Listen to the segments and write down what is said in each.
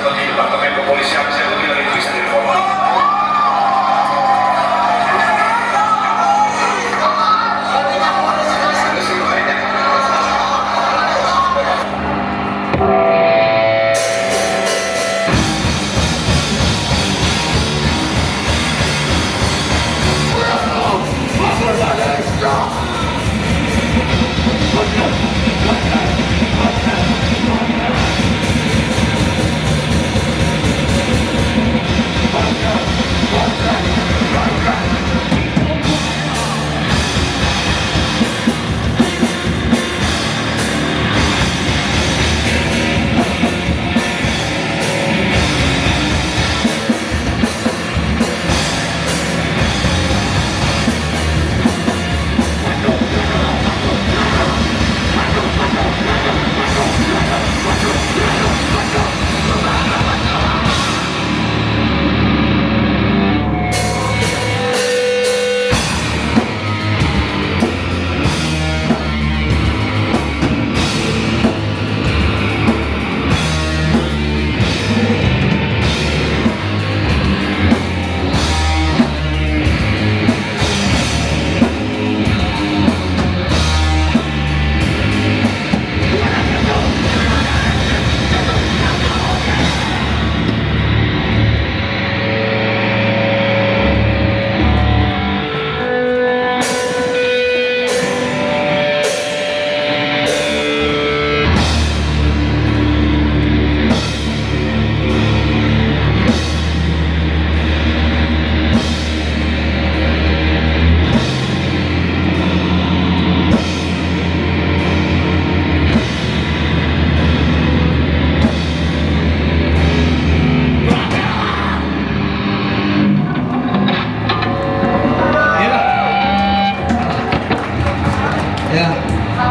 seperti Departemen Kepolisian, saya lebih dari itu bisa direformasi.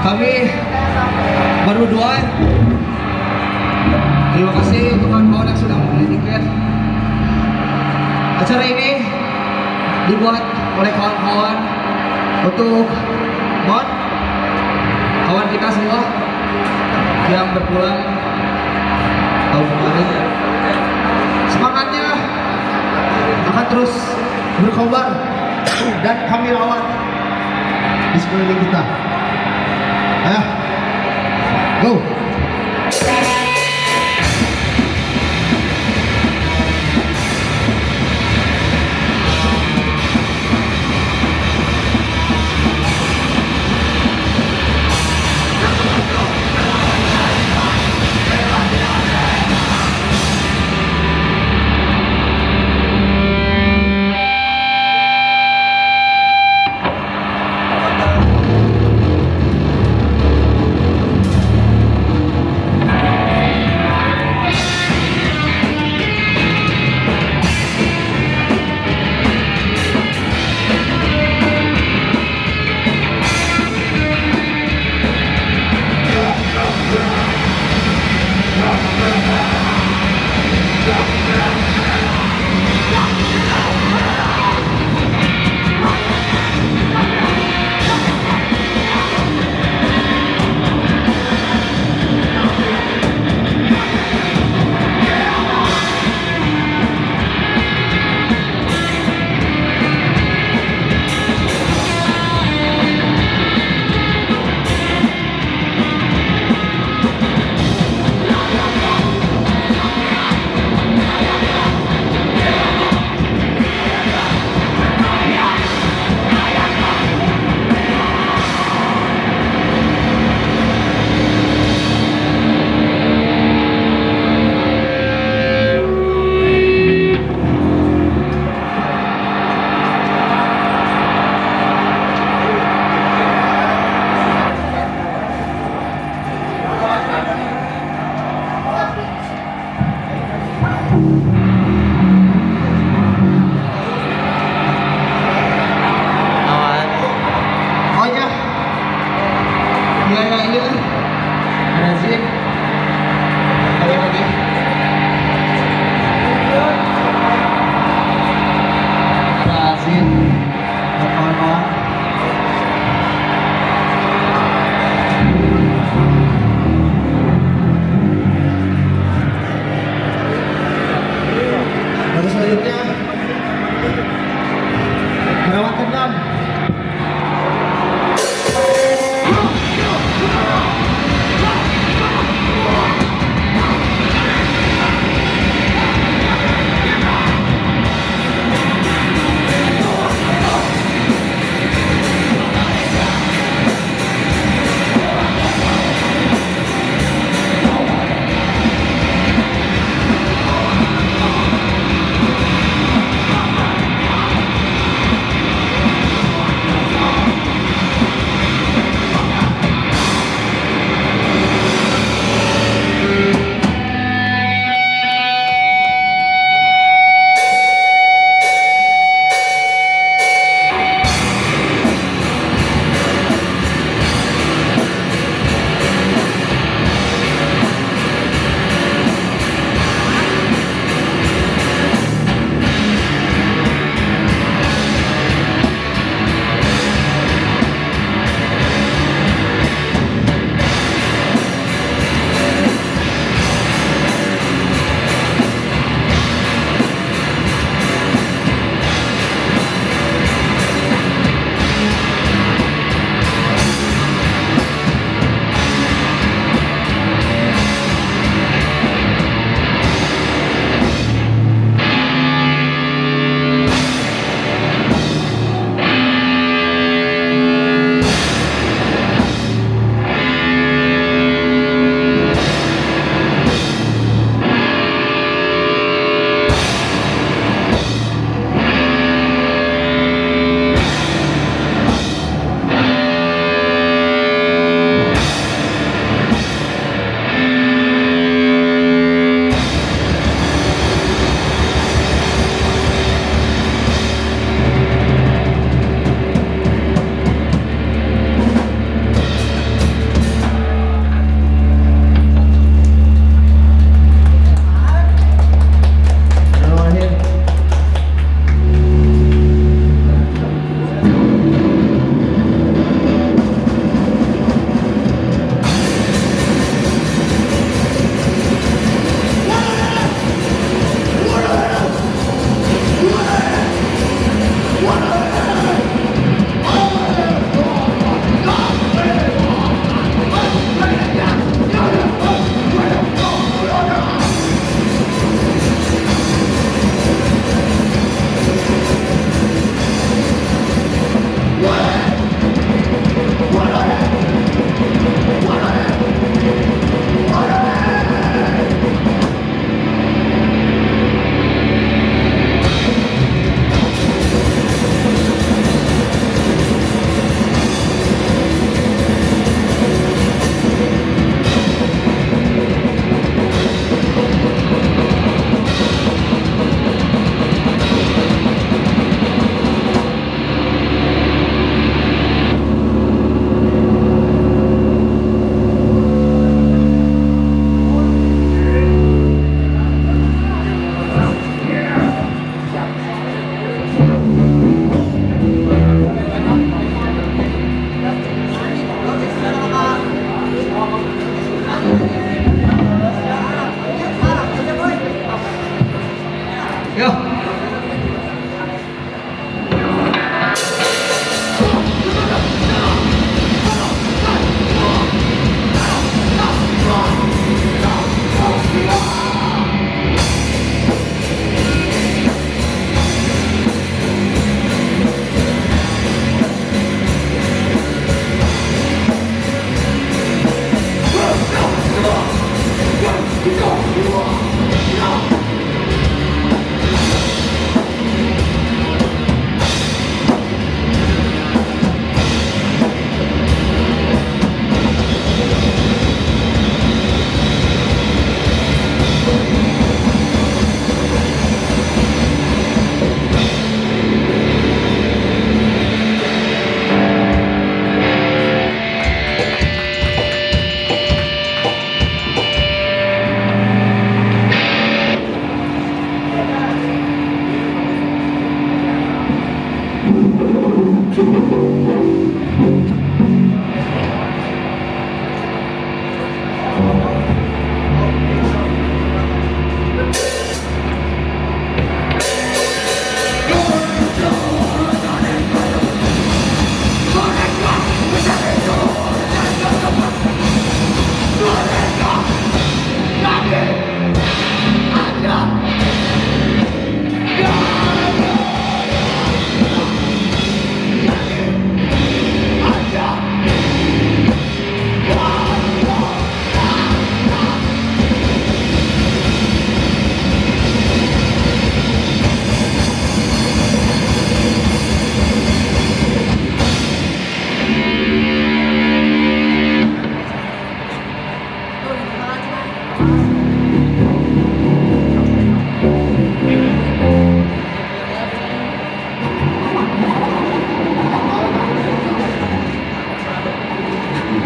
Kami berdoa. Terima kasih untuk kawan-kawan yang sudah membeli tiket. Acara ini dibuat oleh kawan-kawan untuk kawan kita semua yang berpulang tahun kemarin. Semangatnya akan terus berkobar dan kami rawat di sekeliling kita. Ayo, go!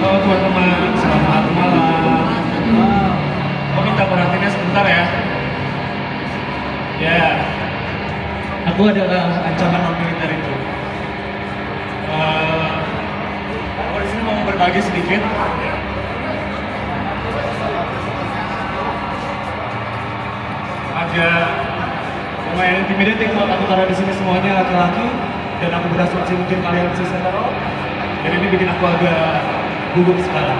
Halo teman-teman, selamat malam. Mau minta perhatiannya sebentar ya. Ya, aku adalah ancaman non-militer itu. Aku di sini mau berbagi sedikit. Ada lumayan intimidating buat aku karena di sini semuanya laki-laki dan aku berasumsi mungkin kalian bisa hetero. Dan ini bikin aku agak gugup sekarang.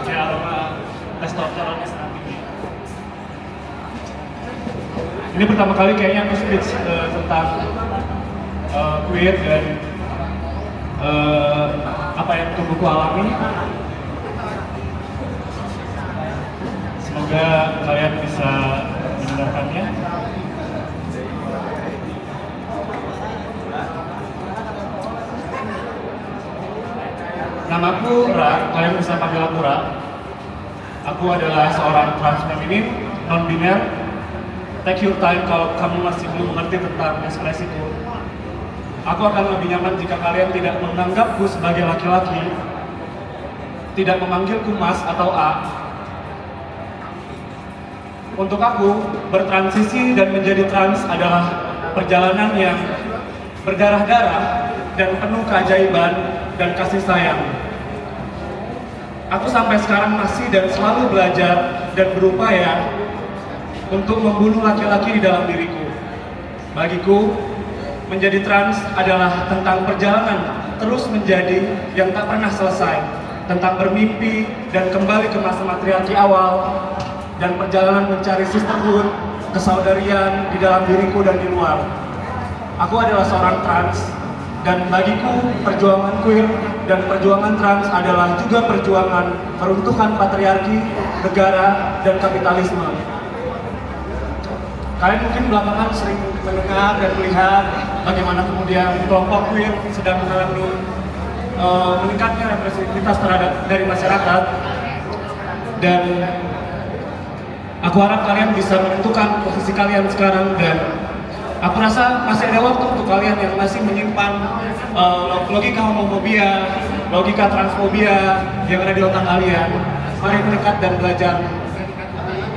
Kayak aroma testosteronnya sangat tinggi. Ini pertama kali kayaknya aku speech tentang queer dan apa yang tubuhku alami. Semoga kalian bisa mendengarkannya. Namaku Ra, kalian bisa panggil aku Ra. Aku adalah seorang trans feminin, non-biner. Take your time kalau kamu masih belum mengerti tentang ekspresiku. Aku akan lebih nyaman jika kalian tidak menganggapku sebagai laki-laki, tidak memanggilku Mas atau A. Untuk aku, bertransisi dan menjadi trans adalah perjalanan yang berdarah-darah dan penuh keajaiban dan kasih sayang. Aku sampai sekarang masih dan selalu belajar dan berupaya untuk membunuh laki-laki di dalam diriku. Bagiku, menjadi trans adalah tentang perjalanan terus menjadi yang tak pernah selesai, tentang bermimpi dan kembali ke masa matriarki awal, dan perjalanan mencari sisterhood, kesaudarian di dalam diriku dan di luar. Aku adalah seorang trans, dan bagiku perjuangan queer dan perjuangan trans adalah juga perjuangan meruntuhkan patriarki, negara, dan kapitalisme. Kalian mungkin belakangan sering mendengar dan melihat bagaimana kemudian kelompok queer sedang mengalami meningkatnya representativitas dari masyarakat. Dan aku harap kalian bisa menentukan posisi kalian sekarang, dan aku rasa masih ada waktu untuk kalian yang masih menyimpan logika homofobia, logika transfobia yang ada di otak kalian. Mari mendekat dan belajar.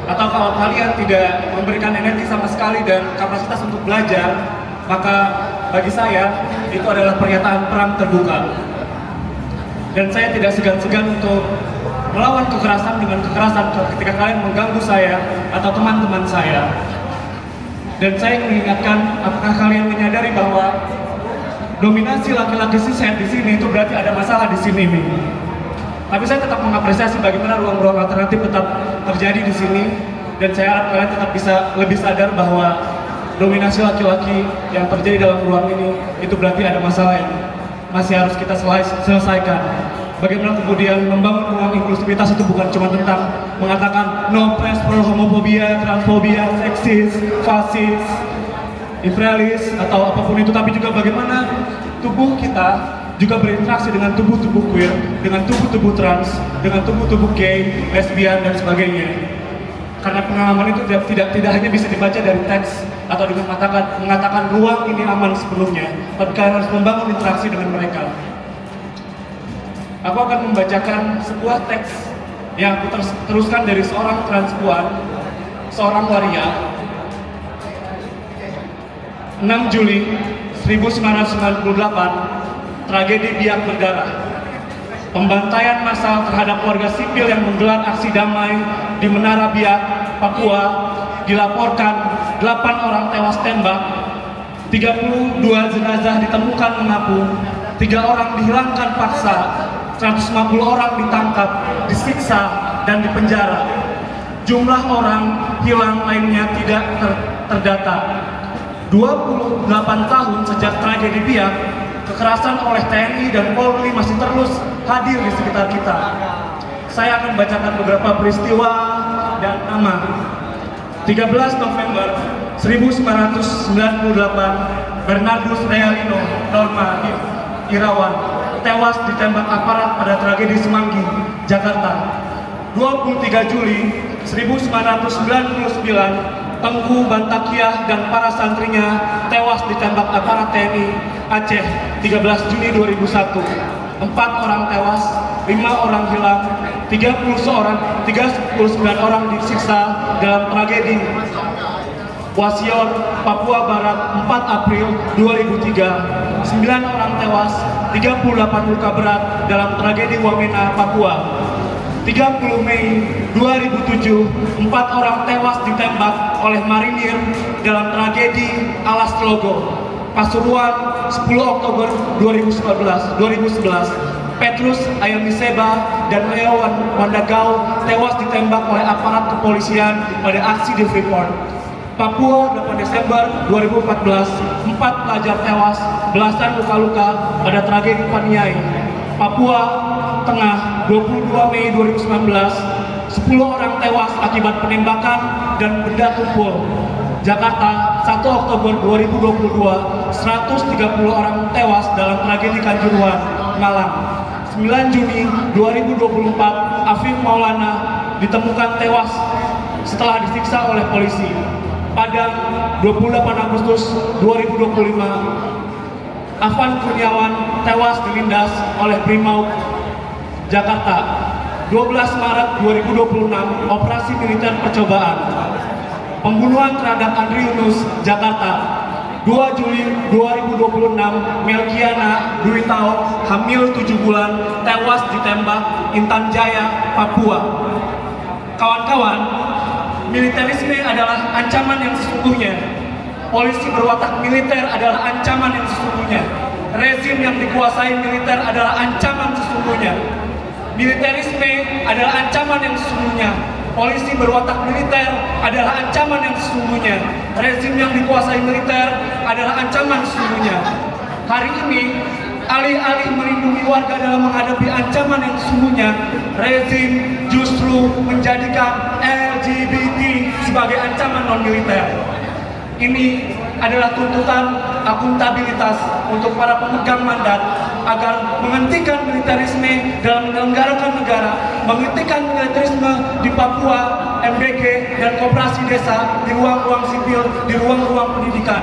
Atau kalau kalian tidak memberikan energi sama sekali dan kapasitas untuk belajar, maka bagi saya itu adalah pernyataan perang terbuka. Dan saya tidak segan-segan untuk melawan kekerasan dengan kekerasan ketika kalian mengganggu saya atau teman-teman saya. Dan saya mengingatkan, apakah kalian menyadari bahwa dominasi laki-laki cishet di sini itu berarti ada masalah di sini nih. Tapi saya tetap mengapresiasi bagaimana ruang-ruang alternatif tetap terjadi di sini, dan saya harap kalian tetap bisa lebih sadar bahwa dominasi laki-laki yang terjadi dalam ruang ini itu berarti ada masalah yang masih harus kita selesaikan. bagaimana kemudian membangun ruang inklusivitas itu bukan cuma tentang mengatakan no place for homophobia, transfobia, seksis, fasis, imperialis atau apapun itu, tapi juga bagaimana tubuh kita juga berinteraksi dengan tubuh-tubuh queer, dengan tubuh-tubuh trans, dengan tubuh-tubuh gay, lesbian dan sebagainya. Karena pengalaman itu tidak hanya bisa dibaca dari teks atau dengan mengatakan ruang ini aman sepenuhnya, tapi kalian harus membangun interaksi dengan mereka. Aku akan membacakan sebuah teks yang aku teruskan dari seorang transpuan, seorang waria. 6 Juli 1998, tragedi Biak berdarah. Pembantaian massal terhadap warga sipil yang menggelar aksi damai di Menara Biak, Papua, dilaporkan 8 orang tewas tembak, 32 jenazah ditemukan mengapung, 3 orang dihilangkan paksa, 150 orang ditangkap, disiksa, dan dipenjara. Jumlah orang hilang lainnya tidak terdata. 28 tahun sejak tragedi Biak, kekerasan oleh TNI dan Polri masih terus hadir di sekitar kita. Saya akan bacakan beberapa peristiwa dan nama. 13 November 1998, Bernardus Realino Norma Irawan tewas ditembak aparat pada tragedi Semanggi, Jakarta. 23 Juli 1999, Tengku Bantakiah dan para santrinya tewas ditembak aparat TNI Aceh 13 Juni 2001. 4 orang tewas, 5 orang hilang, 39 orang disiksa dalam tragedi Wasion, Papua Barat 4 April 2003. 9 orang tewas, 38 luka berat dalam tragedi Wamena, Papua. 30 Mei 2007, 4 orang tewas ditembak oleh marinir dalam tragedi Alas Telogo. Pasuruan 10 Oktober 2011, Petrus Ayamiseba dan Leo Wandagau tewas ditembak oleh aparat kepolisian pada aksi di Freeport. Papua 8 Desember 2014, 4 pelajar tewas, belasan luka-luka pada tragedi Paniai. Papua Tengah 22 Mei 2019, 10 orang tewas akibat penembakan dan benda tumpul. Jakarta 1 Oktober 2022, 130 orang tewas dalam tragedi Kanjuruhan, Malang. 9 Juni 2024, Afif Maulana ditemukan tewas setelah disiksa oleh polisi. Padang 28 Agustus 2025, Afan Kurniawan tewas dilindas oleh Brimob, Jakarta. 12 Maret 2026, operasi militer percobaan. Pembunuhan terhadap Andri Yunus, Jakarta. 2 Juli 2026, Melkiana Dwi Tao, hamil 7 bulan, tewas ditembak Intan Jaya, Papua. Kawan-kawan, militerisme adalah ancaman yang sesungguhnya. Polisi berwatak militer adalah ancaman yang sesungguhnya. Rezim yang dikuasai militer adalah ancaman sesungguhnya. Militerisme adalah ancaman yang sesungguhnya. Polisi berwatak militer adalah ancaman yang sesungguhnya. Rezim yang dikuasai militer adalah ancaman sesungguhnya. Hari ini, alih-alih melindungi warga dalam menghadapi ancaman yang sesungguhnya, rezim justru menjadikan LGBT sebagai ancaman non-militer. Ini adalah tuntutan akuntabilitas untuk para pemegang mandat agar menghentikan militerisme dalam menyelenggarakan negara, menghentikan militerisme di Papua, MDG, dan koperasi desa, di ruang-ruang sipil, di ruang-ruang pendidikan.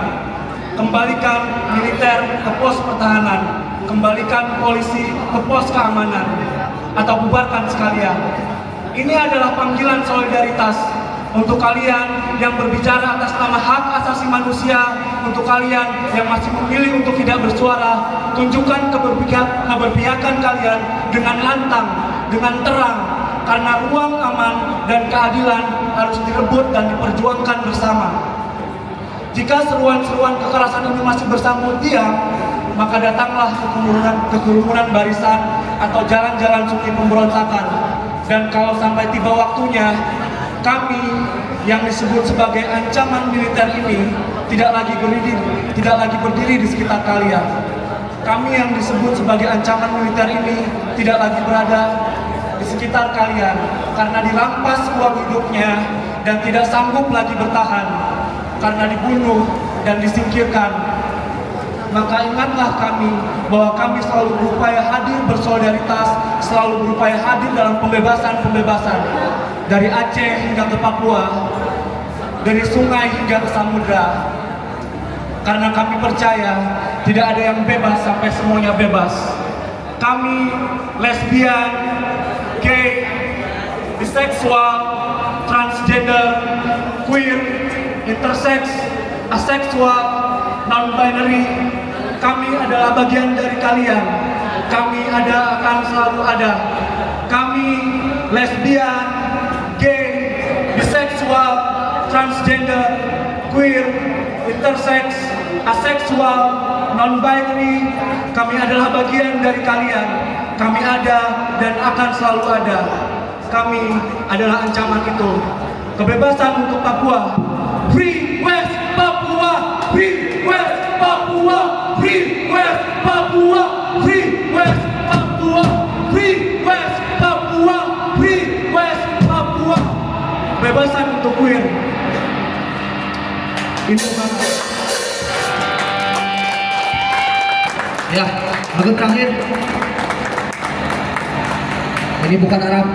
Kembalikan militer ke pos pertahanan, kembalikan polisi ke pos keamanan, atau bubarkan sekalian. Ini adalah panggilan solidaritas untuk kalian yang berbicara atas nama hak asasi manusia, untuk kalian yang masih memilih untuk tidak bersuara. Tunjukkan keberpihakan kalian dengan lantang, dengan terang, karena ruang aman dan keadilan harus direbut dan diperjuangkan bersama. Jika seruan-seruan kekerasan ini masih bersambut diam, maka datanglah kekerumunan barisan atau jalan-jalan sunyi pemberontakan. Dan kalau sampai tiba waktunya, kami yang disebut sebagai ancaman militer ini tidak lagi berdiri di sekitar kalian. kami yang disebut sebagai ancaman militer ini tidak lagi berada di sekitar kalian karena dirampas uang hidupnya dan tidak sanggup lagi bertahan karena dibunuh dan disingkirkan. Maka ingatlah kami bahwa kami selalu berupaya hadir bersolidaritas, selalu berupaya hadir dalam pembebasan-pembebasan dari Aceh hingga ke Papua, dari sungai hingga ke samudra. Karena kami percaya tidak ada yang bebas sampai semuanya bebas. Kami lesbian, gay, biseksual, transgender, queer, intersex, aseksual, non-binary, kami adalah bagian dari kalian. Kami akan selalu ada. Kami lesbian, gay, biseksual, transgender, queer, intersex, aseksual, non-binary, kami adalah bagian dari kalian. Kami ada dan akan selalu ada. Kami adalah ancaman itu. Kebebasan untuk Papua. Free West Papua! Free West Papua! Free West Papua! Free West Papua! Free West Papua! Free West Papua! Kebebasan untuk queer. Ini bukan. Ya, lagu terakhir. Ini bukan Arab.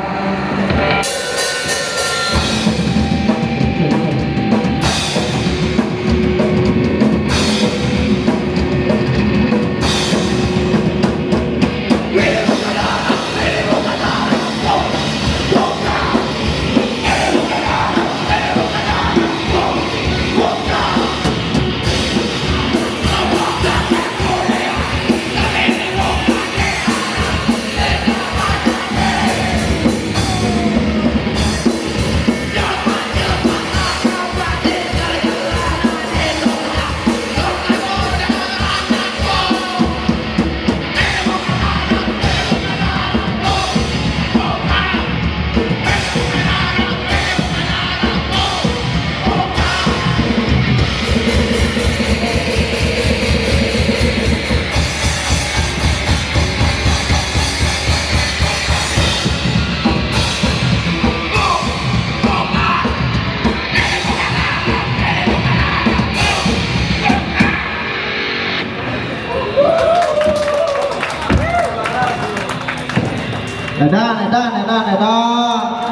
Edan.